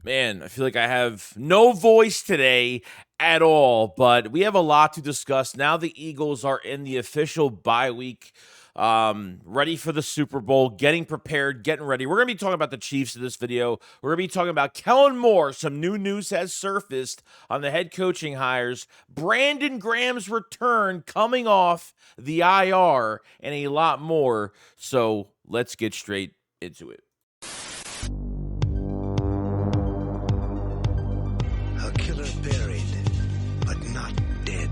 Man, I feel like I have no voice today at all, but we have a lot to discuss. Now the Eagles are in the official bye week, ready for the Super Bowl, getting prepared, getting ready. We're going to be talking about the Chiefs in this video. We're going to be talking about Kell Moore. Some new news has surfaced on the head coaching hires. Brandon Graham's return coming off the IR and a lot more. So let's get straight into it. A killer buried, but not dead.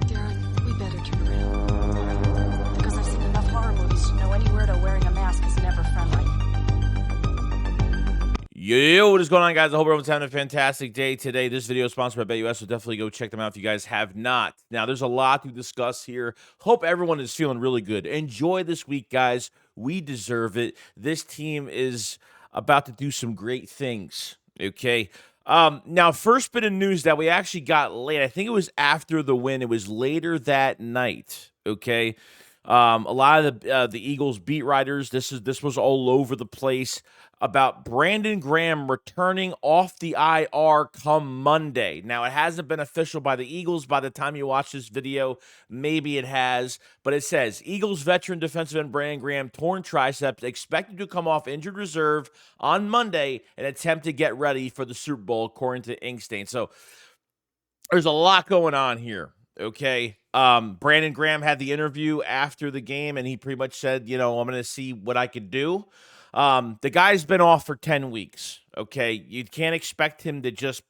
Darren, we better turn around. Because I've seen enough horror movies to know any weirdo wearing a mask is never friendly. Yo, what is going on, guys? I hope everyone's having a fantastic day today. This video is sponsored by BetUS, so definitely go check them out if you guys have not. Now, there's a lot to discuss here. Hope everyone is feeling really good. Enjoy this week, guys. We deserve it. This team is about to do some great things, okay? Now, first bit of news that we actually got late. I think it was after the win. It was later that night, okay? A lot of the Eagles beat writers, this was all over the place about Brandon Graham returning off the IR come Monday. Now, it hasn't been official by the Eagles by the time you watch this video. Maybe it has, but it says Eagles veteran defensive end Brandon Graham torn triceps, expected to come off injured reserve on Monday and attempt to get ready for the Super Bowl, according to Inkstain. So there's a lot going on here. Okay. Brandon Graham had the interview after the game, and he pretty much said, I'm going to see what I could do. The guy's been off for 10 weeks. Okay. You can't expect him to just,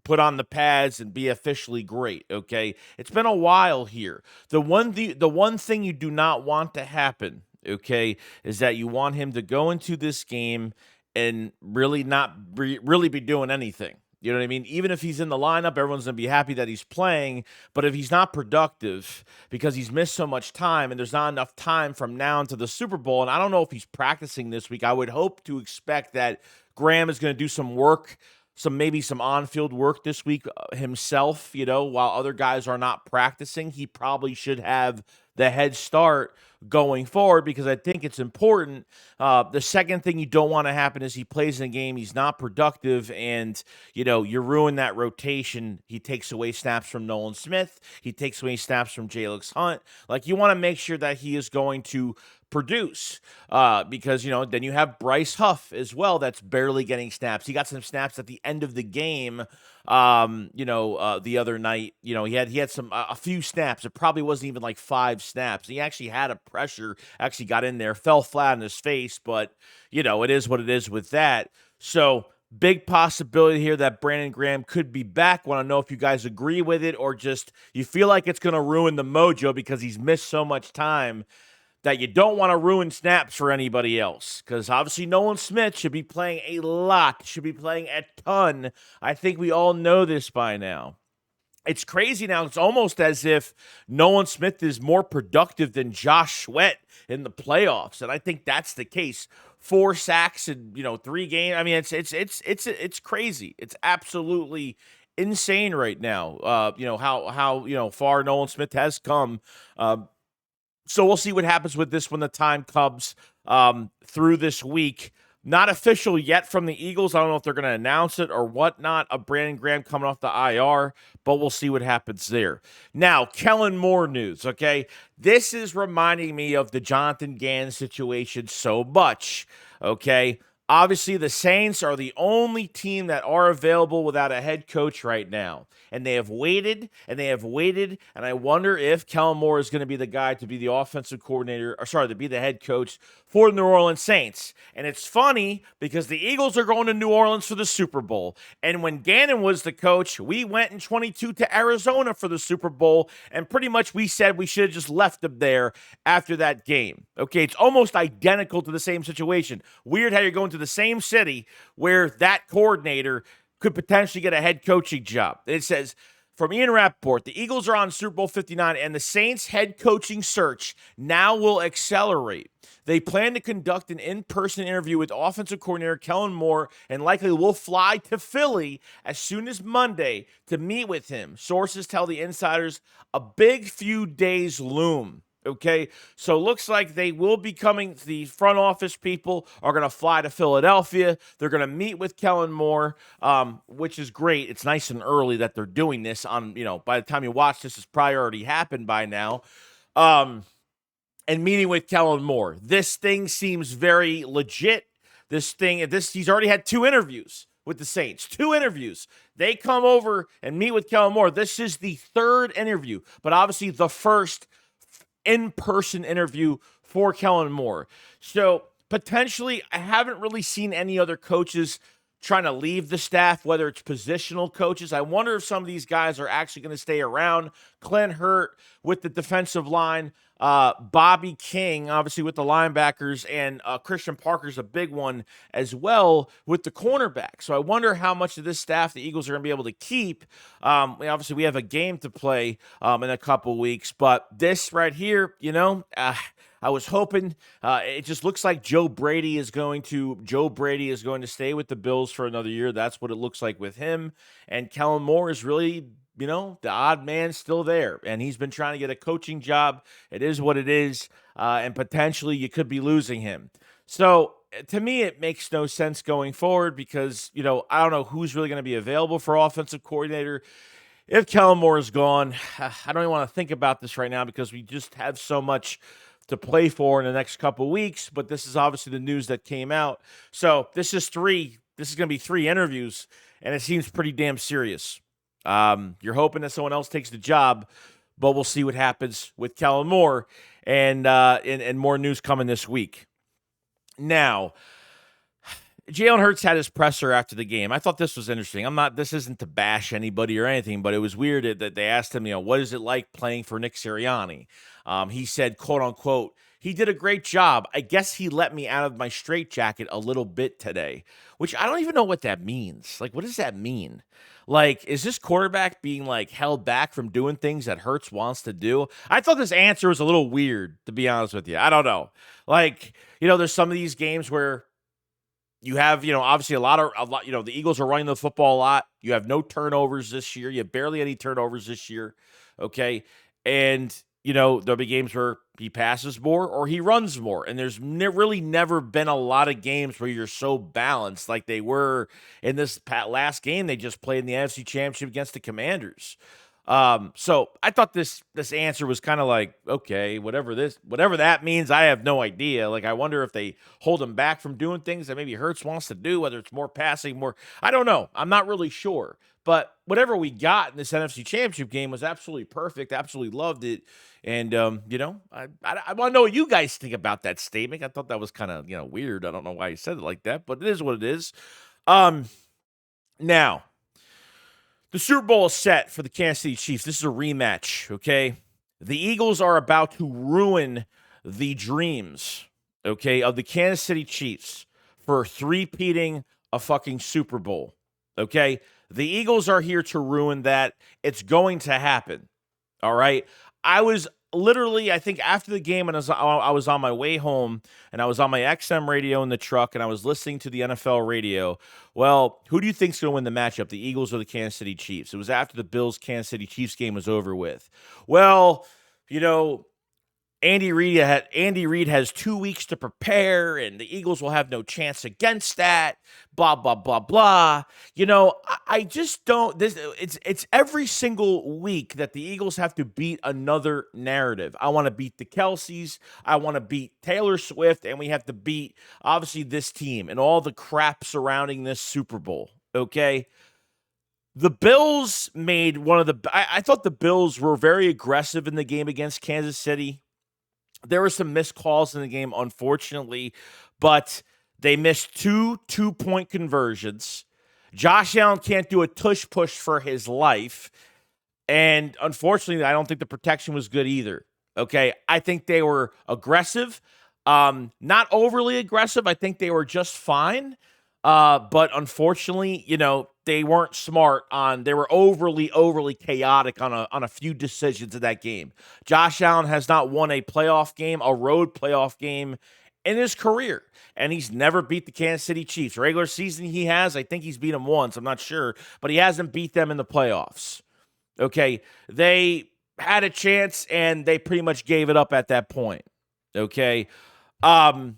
put on the pads and be officially great. Okay. It's been a while here. The one thing you do not want to happen, okay, is that you want him to go into this game and really not really be doing anything. You know what I mean? Even if he's in the lineup, everyone's going to be happy that he's playing. But if he's not productive because he's missed so much time and there's not enough time from now until the Super Bowl, and I don't know if he's practicing this week, I would hope to expect that Graham is going to do some work, maybe some on-field work this week himself, while other guys are not practicing. He probably should have the head start going forward because I think it's important. The second thing you don't want to happen is he plays in a game, he's not productive, and, you ruin that rotation. He takes away snaps from Nolan Smith. He takes away snaps from Jalix Hunt. Like, you want to make sure that he is going to produce because, then you have Bryce Huff as well that's barely getting snaps. He got some snaps at the end of the game, the other night. He had a few snaps. It probably wasn't even like 5 snaps. He actually had a pressure, actually got in there, fell flat on his face, but, it is what it is with that. So, big possibility here that Brandon Graham could be back. Want to know if you guys agree with it or just you feel like it's going to ruin the mojo because he's missed so much time that you don't want to ruin snaps for anybody else. Because obviously Nolan Smith should be playing a lot, should be playing a ton. I think we all know this by now. It's crazy now. It's almost as if Nolan Smith is more productive than Josh Sweat in the playoffs, and I think that's the case. 4 sacks in 3 games. I mean, it's crazy. It's absolutely insane right now. How far Nolan Smith has come. So we'll see what happens with this when the time comes through this week. Not official yet from the Eagles. I don't know if they're going to announce it or whatnot of Brandon Graham coming off the IR, but we'll see what happens there. Now, Kell Moore news, okay? This is reminding me of the Jonathan Gannon situation so much, okay? Obviously, the Saints are the only team that are available without a head coach right now. And they have waited, and I wonder if Kell Moore is going to be the guy to be the offensive coordinator, to be the head coach for the New Orleans Saints. And it's funny because the Eagles are going to New Orleans for the Super Bowl. And when Gannon was the coach, we went in 22 to Arizona for the Super Bowl, and pretty much we said we should have just left them there after that game. Okay, it's almost identical to the same situation. Weird how you're going to the same city where that coordinator could potentially get a head coaching job. It says, from Ian Rappaport, the Eagles are on Super Bowl 59, and the Saints' head coaching search now will accelerate. They plan to conduct an in-person interview with offensive coordinator Kell Moore and likely will fly to Philly as soon as Monday to meet with him. Sources tell the insiders a big few days loom. Okay, so looks like they will be coming. The front office people are going to fly to Philadelphia. They're going to meet with Kell Moore, which is great. It's nice and early that they're doing this. By the time you watch this, it's probably already happened by now. And meeting with Kell Moore. This thing seems very legit. He's already had 2 interviews with the Saints. 2 interviews. They come over and meet with Kell Moore. This is the 3rd interview, but obviously the first in-person interview for Kell Moore. So potentially, I haven't really seen any other coaches trying to leave the staff, whether it's positional coaches. I wonder if some of these guys are actually going to stay around. Clint Hurt with the defensive line, Bobby King, obviously with the linebackers, and Christian Parker's a big one as well with the cornerback. So I wonder how much of this staff the Eagles are going to be able to keep. Obviously, we have a game to play in a couple weeks, but this right here, I was hoping. It just looks like Joe Brady is going to stay with the Bills for another year. That's what it looks like with him. And Kellen Moore is really, the odd man still there. And he's been trying to get a coaching job. It is what it is. And potentially you could be losing him. So to me, it makes no sense going forward because, I don't know who's really going to be available for offensive coordinator. If Kellen Moore is gone, I don't even want to think about this right now because we just have so much to play for in the next couple of weeks, but this is obviously the news that came out. So this is going to be 3 interviews, and it seems pretty damn serious. You're hoping that someone else takes the job, but we'll see what happens with Kell Moore, and more news coming this week. Now, Jalen Hurts had his presser after the game. I thought this was interesting. This isn't to bash anybody or anything, but it was weird that they asked him, what is it like playing for Nick Sirianni? He said, quote unquote, he did a great job. I guess he let me out of my straitjacket a little bit today, which I don't even know what that means. Like, what does that mean? Like, is this quarterback being held back from doing things that Hurts wants to do? I thought this answer was a little weird, to be honest with you. I don't know. There's some of these games where you have, obviously a lot, the Eagles are running the football a lot. You have no turnovers this year. You have barely any turnovers this year. Okay. And, there'll be games where he passes more or he runs more. And there's really never been a lot of games where you're so balanced like they were in this last game they just played in the NFC Championship against the Commanders. So I thought this answer was kind of like, okay, whatever that means, I have no idea. I wonder if they hold him back from doing things that maybe Hurts wants to do, whether it's more passing, I don't know. I'm not really sure. But whatever we got in this NFC Championship game was absolutely perfect. Absolutely loved it. And, I want to know what you guys think about that statement. I thought that was kind of, weird. I don't know why he said it like that, but it is what it is. Now, the Super Bowl is set for the Kansas City Chiefs. This is a rematch, okay? The Eagles are about to ruin the dreams, okay, of the Kansas City Chiefs for three-peating a fucking Super Bowl, okay? The Eagles are here to ruin that. It's going to happen, all right? I was literally, I think after the game, and I was on my way home, and I was on my XM radio in the truck, and I was listening to the NFL radio. Well, who do you think's going to win the matchup, the Eagles or the Kansas City Chiefs? It was after the Bills-Kansas City Chiefs game was over with. Well, Andy Reid has 2 weeks to prepare, and the Eagles will have no chance against that. Blah blah blah blah. I just don't. It's every single week that the Eagles have to beat another narrative. I want to beat the Kelseys. I want to beat Taylor Swift, and we have to beat obviously this team and all the crap surrounding this Super Bowl. Okay. The Bills made I thought the Bills were very aggressive in the game against Kansas City. There were some missed calls in the game, unfortunately, but they missed 2 two-point conversions. Josh Allen can't do a tush-push for his life. And unfortunately, I don't think the protection was good either. Okay, I think they were aggressive. Not overly aggressive. I think they were just fine. But unfortunately, they weren't smart they were overly chaotic on a few decisions in that game. Josh Allen has not won a playoff game, a road playoff game in his career. And he's never beat the Kansas City Chiefs. Regular season he has, I think he's beat them once, I'm not sure, but he hasn't beat them in the playoffs. Okay, they had a chance, and they pretty much gave it up at that point. Okay. On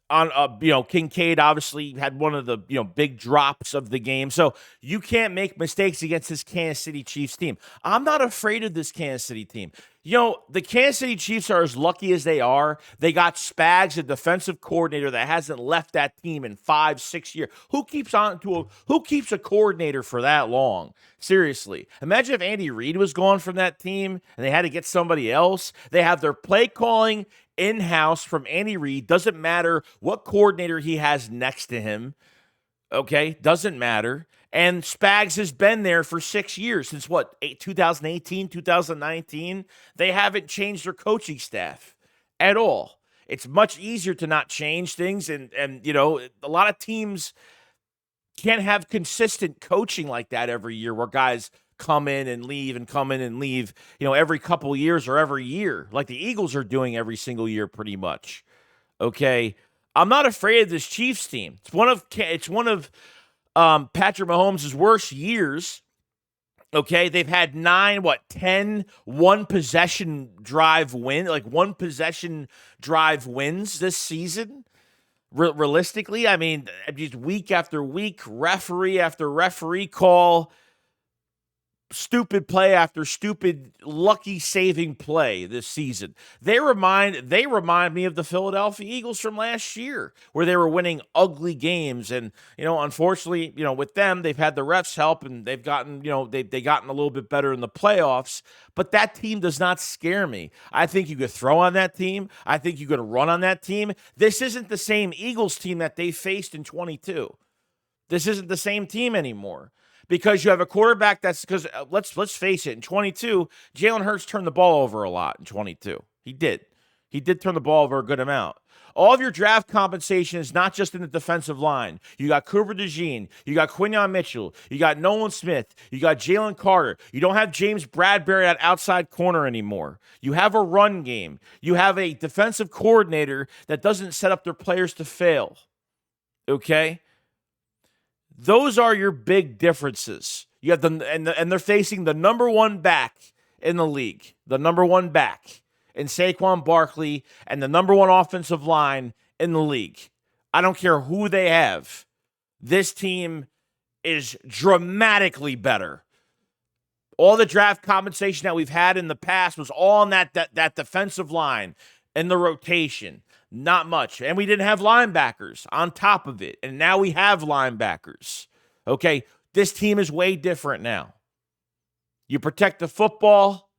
Kincaid obviously had one of the big drops of the game, so you can't make mistakes against this Kansas City Chiefs team. I'm not afraid of this Kansas City team. The Kansas City Chiefs are as lucky as they are. They got Spags, a defensive coordinator that hasn't left that team in 5-6 years. Who keeps a coordinator for that long? Seriously. Imagine if Andy Reid was gone from that team and they had to get somebody else. They have their play calling in-house from Andy Reid. Doesn't matter what coordinator he has next to him. Okay? Doesn't matter. And Spags has been there for 6 years, since 2018, 2019. They haven't changed their coaching staff at all. It's much easier to not change things. And a lot of teams can't have consistent coaching like that every year, where guys come in and leave and come in and leave, every couple years or every year, like the Eagles are doing every single year pretty much. Okay. I'm not afraid of this Chiefs team. It's one of Patrick Mahomes' worst years. Okay. They've had 10 one-possession drive wins this season. Realistically, I mean, just week after week, referee after referee call, stupid play after stupid lucky saving play this season. They remind me of the Philadelphia Eagles from last year, where they were winning ugly games. And unfortunately, with them, they've had the refs help, and they've gotten they've gotten a little bit better in the playoffs. But that team does not scare me. I think you could throw on that team. I think you could run on that team. This isn't the same Eagles team that they faced in 22. This isn't the same team anymore. Because you have a quarterback because let's face it, in 22, Jalen Hurts turned the ball over a lot in 22. He did turn the ball over a good amount. All of your draft compensation is not just in the defensive line. You got Cooper DeJean, you got Quinyon Mitchell, you got Nolan Smith, you got Jalen Carter. You don't have James Bradbury at outside corner anymore. You have a run game. You have a defensive coordinator that doesn't set up their players to fail. Okay? Those are your big differences. You have and they're facing the number one back in the league, the number one back in Saquon Barkley, and the number one offensive line in the league. I don't care who they have. This team is dramatically better. All the draft compensation that we've had in the past was all on that defensive line and the rotation. Not much. And we didn't have linebackers on top of it. And now we have linebackers. Okay, this team is way different now. You protect the football.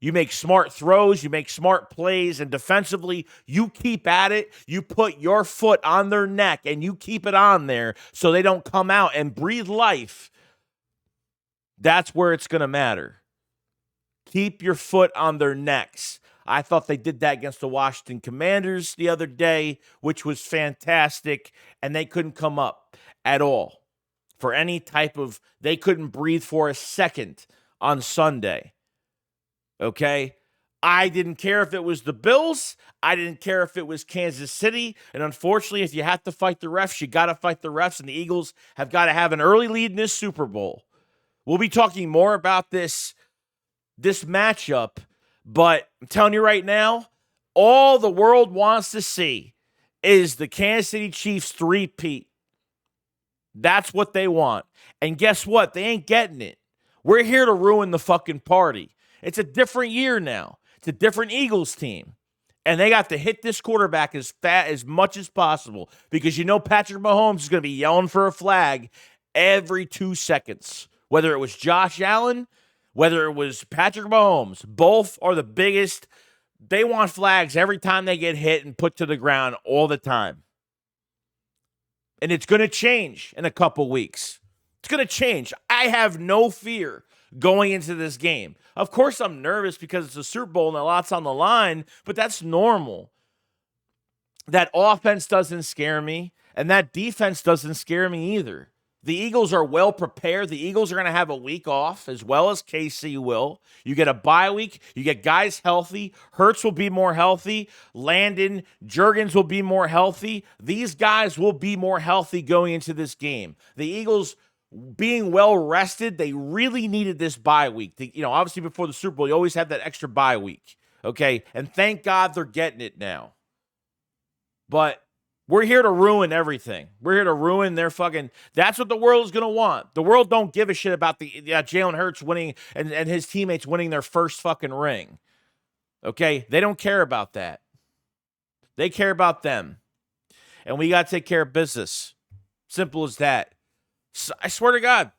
You make smart throws. You make smart plays. And defensively, you keep at it. You put your foot on their neck and you keep it on there so they don't come out and breathe life. That's where it's going to matter. Keep your foot on their necks. I thought they did that against the Washington Commanders the other day, which was fantastic, and they couldn't come up at all for any type of, they couldn't breathe for a second on Sunday. Okay? I didn't care if it was the Bills. I didn't care if it was Kansas City. And unfortunately, if you have to fight the refs, you got to fight the refs, and the Eagles have got to have an early lead in this Super Bowl. We'll be talking more about this matchup. But I'm telling you right now, all the world wants to see is the Kansas City Chiefs three-peat. That's what they want. And guess what? They ain't getting it. We're here to ruin the fucking party. It's a different year now. It's a different Eagles team. And they got to hit this quarterback as much as possible, because Patrick Mahomes is going to be yelling for a flag every 2 seconds. Whether it was Josh Allen, whether it was Patrick Mahomes, both are the biggest. They want flags every time they get hit and put to the ground all the time. And it's going to change in a couple weeks. It's going to change. I have no fear going into this game. Of course, I'm nervous because it's a Super Bowl and a lot's on the line, but that's normal. That offense doesn't scare me, and that defense doesn't scare me either. The Eagles are well prepared. The Eagles are going to have a week off, as well as KC will. You get a bye week. You get guys healthy. Hurts will be more healthy. Landon, Juergens will be more healthy. These guys will be more healthy going into this game. The Eagles being well rested, they really needed this bye week. Obviously before the Super Bowl, you always have that extra bye week. Okay. And thank God they're getting it now. But we're here to ruin everything. We're here to ruin their fucking. That's what the world is going to want. The world don't give a shit about Jalen Hurts winning and his teammates winning their first fucking ring. Okay? They don't care about that. They care about them. And we got to take care of business. Simple as that. So, I swear to God,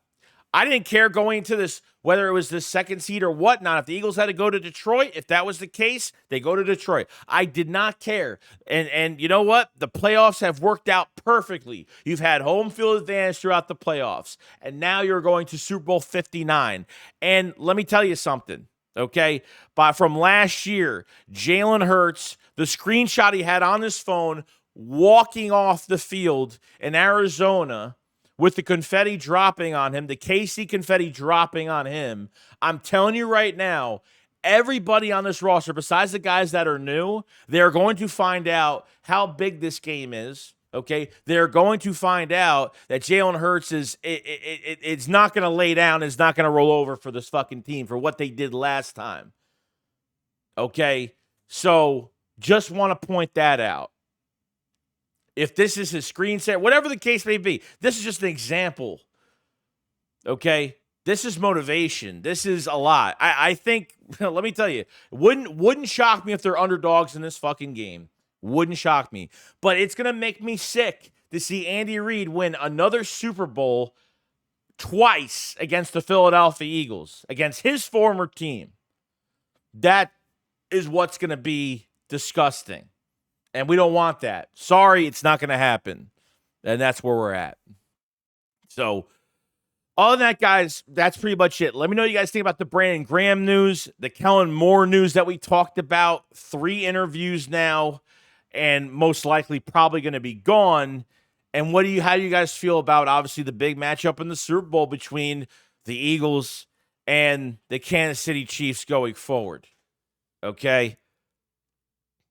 I didn't care going into this, whether it was the second seed or whatnot. If the Eagles had to go to Detroit, if that was the case, they go to Detroit. I did not care. And you know what? The playoffs have worked out perfectly. You've had home field advantage throughout the playoffs. And now you're going to Super Bowl 59. And let me tell you something, okay? From last year, Jalen Hurts, the screenshot he had on his phone, walking off the field in Arizona with the confetti dropping on him, the KC confetti dropping on him. I'm telling you right now, everybody on this roster, besides the guys that are new, they're going to find out how big this game is. Okay, they're going to find out that Jalen Hurts it's not going to lay down, it's not going to roll over for this fucking team for what they did last time. Okay, so just want to point that out. If this is his screensaver, whatever the case may be, this is just an example. Okay? This is motivation. This is a lot. I think, let me tell you, wouldn't shock me if they're underdogs in this fucking game. Wouldn't shock me. But it's going to make me sick to see Andy Reid win another Super Bowl twice against the Philadelphia Eagles, against his former team. That is what's going to be disgusting. And we don't want that. Sorry, it's not going to happen. And that's where we're at. So, all of that, guys, that's pretty much it. Let me know what you guys think about the Brandon Graham news, the Kell Moore news that we talked about. 3 interviews now, and most likely probably going to be gone. And how do you guys feel about, obviously, the big matchup in the Super Bowl between the Eagles and the Kansas City Chiefs going forward? Okay?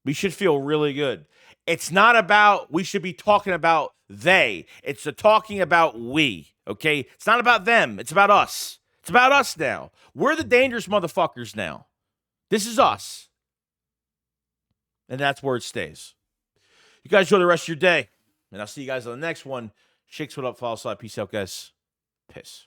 We should feel really good. It's not about, we should be talking about they. It's talking about we, okay? It's not about them. It's about us. It's about us now. We're the dangerous motherfuckers now. This is us. And that's where it stays. You guys enjoy the rest of your day. And I'll see you guys on the next one. Shakes, what up? Follow slide. Peace out, guys. Peace.